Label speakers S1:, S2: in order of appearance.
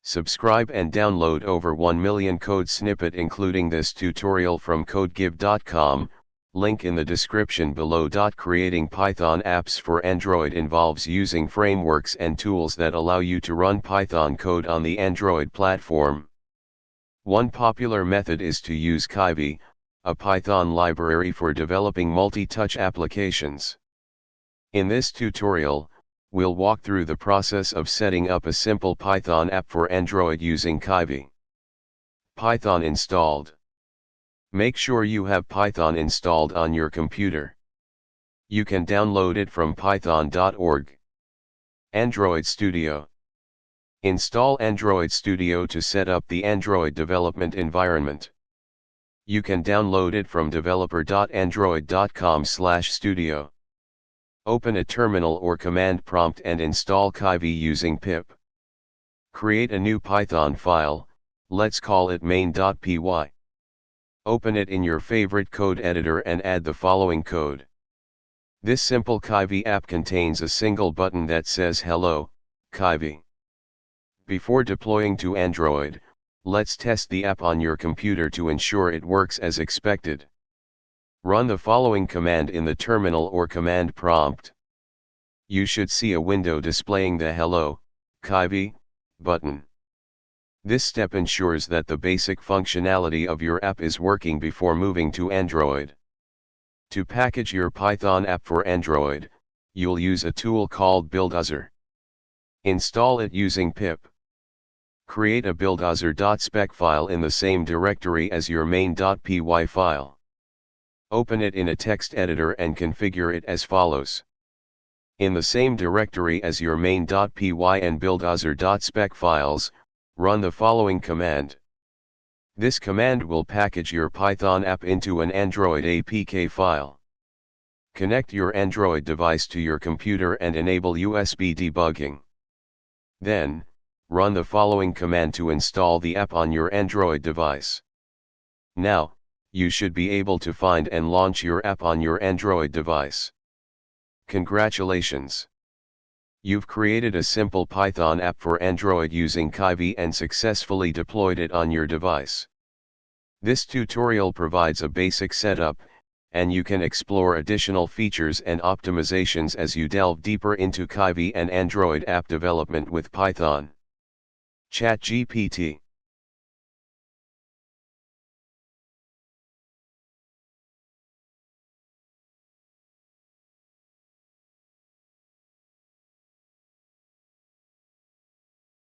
S1: Subscribe and download over 1 million code snippet including this tutorial from codegive.com, link in the description below. Creating Python apps for Android involves using frameworks and tools that allow you to run Python code on the Android platform. One popular method is to use kivy, a Python library for developing multi-touch applications. In this tutorial, we'll walk through the process of setting up a simple Python app for Android using kivy. Python installed. Make sure you have Python installed on your computer. You can download it from python.org. Android Studio. Install Android Studio to set up the Android development environment. You can download it from developer.android.com/studio. Open a terminal or command prompt and install kivy using pip. Create a new Python file, let's call it main.py. Open it in your favorite code editor and add the following code. This simple kivy app contains a single button that says Hello, Kivy. Before deploying to Android, let's test the app on your computer to ensure it works as expected. Run the following command in the terminal or command prompt. You should see a window displaying the Hello, Kivy button. This step ensures that the basic functionality of your app is working before moving to Android. To package your Python app for Android, you'll use a tool called buildozer. Install it using pip. Create a buildozer.spec file in the same directory as your main.py file. Open it in a text editor and configure it as follows. In the same directory as your main.py and buildozer.spec files, run the following command. This command will package your Python app into an Android APK file. Connect your Android device to your computer and enable USB debugging. Then, run the following command to install the app on your Android device. Now, you should be able to find and launch your app on your Android device. Congratulations! You've created a simple Python app for Android using kivy and successfully deployed it on your device. This tutorial provides a basic setup, and you can explore additional features and optimizations as you delve deeper into kivy and Android app development with Python. ChatGPT.